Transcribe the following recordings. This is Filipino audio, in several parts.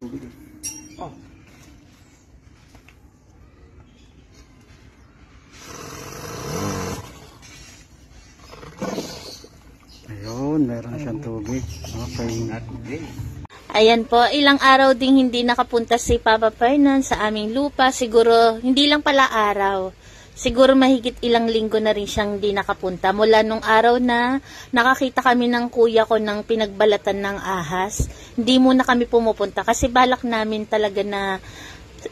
Oh. Ayun, meron siyang tubig. Okay. Ayan po, ilang araw ding hindi nakapunta si Papa Fernan sa aming lupa. Siguro, hindi lang pala araw. Siguro mahigit ilang linggo na rin siyang hindi nakapunta. Mula nung araw na nakakita kami ng kuya ko ng pinagbalatan ng ahas, hindi muna kami pumupunta. Kasi balak namin talaga na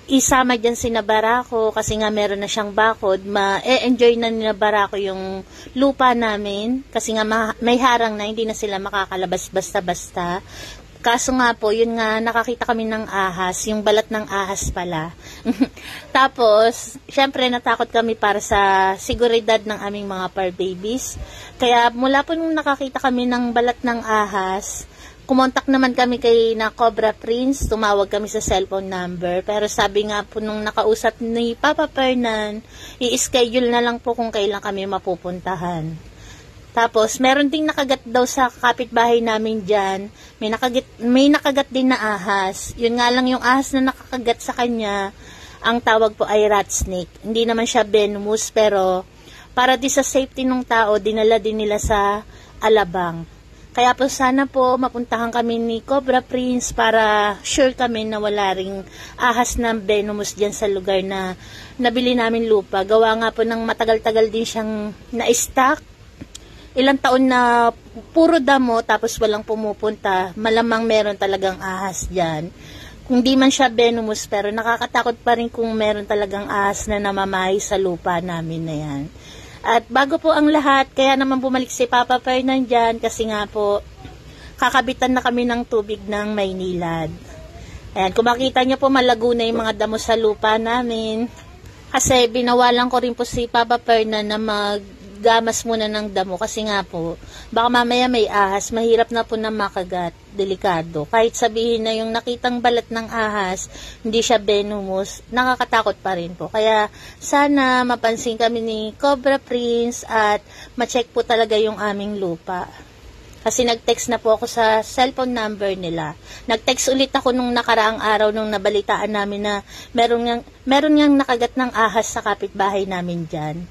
isama dyan si Nabarako kasi nga meron na siyang bakod. Ma-enjoy na ni Nabarako yung lupa namin kasi nga may harang na, hindi na sila makakalabas basta-basta. Kaso nga po, yun nga, nakakita kami ng ahas, yung balat ng ahas pala. Tapos, syempre natakot kami para sa seguridad ng aming mga fur babies. Kaya mula po nung nakakita kami ng balat ng ahas, kumontak naman kami kay na Cobra Prince, tumawag kami sa cellphone number. Pero sabi nga po nung nakausap ni Papa Fernan, i-schedule na lang po kung kailan kami mapupuntahan. Tapos, meron ding nakagat daw sa kapitbahay namin dyan. May nakagat din na ahas. Yun nga lang yung ahas na nakakagat sa kanya, ang tawag po ay rat snake. Hindi naman siya venomous, pero para di sa safety ng tao, dinala din nila sa Alabang. Kaya po sana po mapuntahan kami ni Cobra Prince para sure kami na wala ring ahas na venomous dyan sa lugar na nabili namin lupa. Gawa nga po ng matagal-tagal din siyang na-stock. Ilang taon na puro damo tapos walang pumupunta, malamang meron talagang ahas dyan. Kung di man siya venomous, pero nakakatakot pa rin kung meron talagang ahas na namamahay sa lupa namin na yan. At bago po ang lahat, kaya naman bumalik si Papa Fernan dyan kasi nga po, kakabitan na kami ng tubig ng Maynilad. Ayan, kung makita niyo po, malago na yung mga damo sa lupa namin. Kasi binawalan ko rin po si Papa Fernan na gamas muna ng damo kasi nga po, baka mamaya may ahas, mahirap na po na makagat, delikado. Kahit sabihin na yung nakitang balat ng ahas, hindi siya venomous, nakakatakot pa rin po. Kaya sana mapansin kami ni Cobra Prince at ma-check po talaga yung aming lupa. Kasi nag-text na po ako sa cellphone number nila. Nag-text ulit ako nung nakaraang araw nung nabalitaan namin na meron ngang nakagat ng ahas sa kapitbahay namin dyan.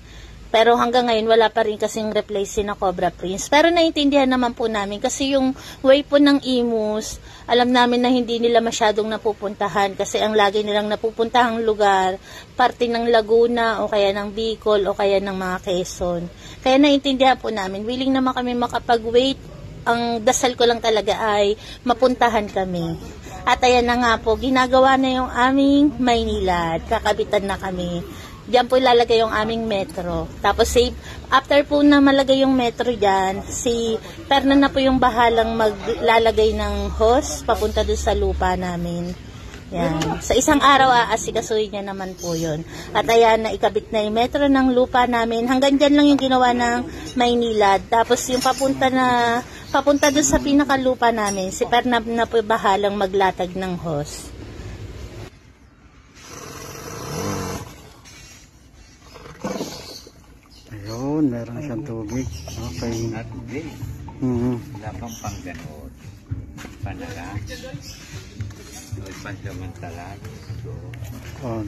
Pero hanggang ngayon, wala pa rin kasing reply si na Cobra Prince. Pero naiintindihan naman po namin kasi yung way po ng imus, alam namin na hindi nila masyadong napupuntahan kasi ang lagi nilang napupuntahang lugar, parte ng Laguna o kaya ng Bicol o kaya ng mga Quezon. Kaya naiintindihan po namin, willing naman kami makapag-wait. Ang dasal ko lang talaga ay mapuntahan kami. At ayan na nga po, ginagawa na yung aming Maynilad. Kakabitan na kami. Diyan po ilalagay yung aming metro. Tapos after po na malagay yung metro dyan, si Fernan na po yung bahalang maglalagay ng hose papunta doon sa lupa namin. Yan. Sa isang araw aasikasuhin niya naman po yun. At ayan, naikabit na yung metro ng lupa namin. Hanggang dyan lang yung ginawa ng Maynilad. Tapos yung papunta doon sa pinakalupa namin, si Fernan na po bahalang maglatag ng hose. Ayun, meron siyang tubig. Okay. At din, wala pang pangganod. Panala. May pansamantala. Oh,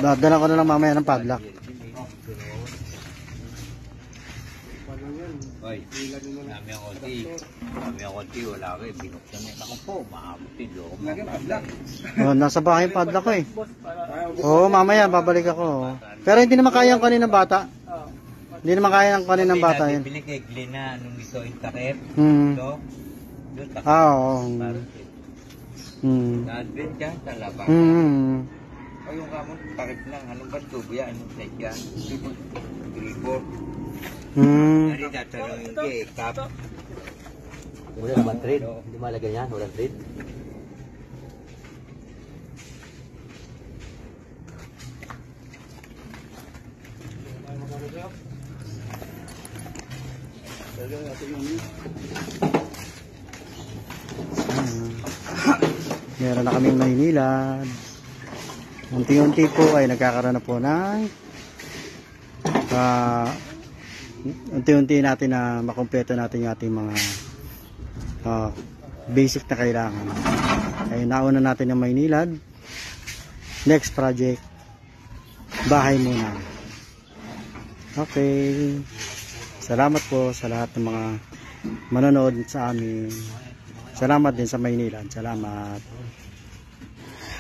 dadala ko na lang mamaya ng padlock. Oy, nami ang konti, wala ko eh. Binuksan na ako po, maabutin do. Oh, nasa bahay yung padlock ko eh. Oo, mamaya babalik ako. Pero hindi naman kaya ang kaninang bata. Hindi naman kaya ang kaninang bata yun. Pinikigli na nung ito yung takip. So, doon takip. Oo. Na-advent yan sa labang. O yung kamon, takip lang. Anong ba tubo yan? Anong size yan? Gripo. Nari tatanong yung kap. Wala naman trade. Hindi malagay yan. Walang trade. Meron na kaming Maynilad. Unti-unti po ay nagkakaroon na po ng unti-unti natin na makumpleto natin yung ating mga basic na kailangan. Ay nauna natin yung Maynilad. Next project, bahay muna. Okay. Salamat po sa lahat ng mga manonood sa amin. Salamat din sa Maynilad. Salamat.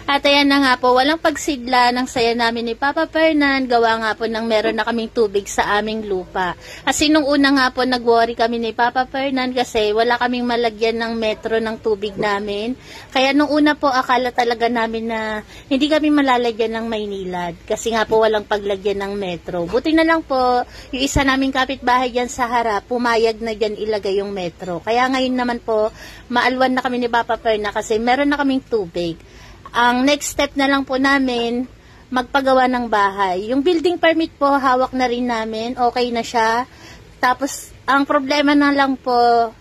At ayan na nga po, walang pagsidla ng saya namin ni Papa Fernan. Gawa nga po ng meron na kaming tubig sa aming lupa. Kasi nung una nga po, nag-worry kami ni Papa Fernan kasi wala kaming malagyan ng metro ng tubig namin. Kaya nung una po, akala talaga namin na hindi kami malalagyan ng Maynilad. Kasi nga po, walang paglagyan ng metro. Buti na lang po, yung isa naming kapitbahay dyan sa harap, pumayag na dyan ilagay yung metro. Kaya ngayon naman po, maalwan na kami ni Papa Fernan kasi meron na kaming tubig. Ang next step na lang po namin, magpagawa ng bahay. Yung building permit po, hawak na rin namin. Okay na siya. Tapos, ang problema na lang po,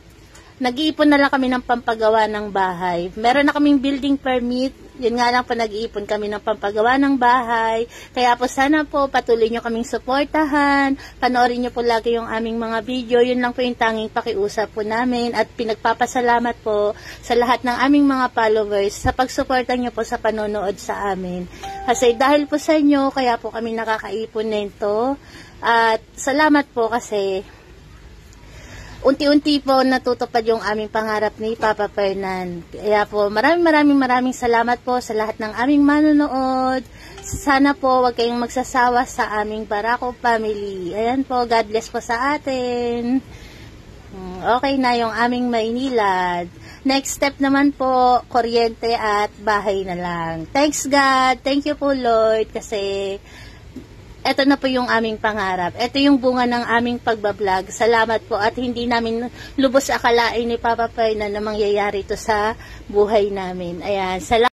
nag-iipon na lang kami ng pampagawa ng bahay. Meron na kaming building permit. Yun nga lang po, nag-iipon kami ng pampagawa ng bahay. Kaya po sana po, patuloy nyo kaming suportahan. Panoorin nyo po lagi yung aming mga video. Yun lang po yung tanging pakiusap po namin. At pinagpapasalamat po sa lahat ng aming mga followers sa pagsuporta nyo po sa panonood sa amin. Kasi dahil po sa inyo, kaya po kami nakakaipon nito. At salamat po kasi unti-unti po natutupad yung aming pangarap ni Papa Fernan. Kaya po maraming salamat po sa lahat ng aming manonood. Sana po wag kayong magsasawa sa aming Barako family. Ayan po, God bless po sa atin. Okay na yung aming Maynilad. Next step naman po, kuryente at bahay na lang. Thanks God, thank you po Lord kasi ito na po yung aming pangarap. Ito yung bunga ng aming pagbablog. Salamat po at hindi namin lubos akalain ni Papa Fernan na mangyayari ito sa buhay namin. Ayan, salamat.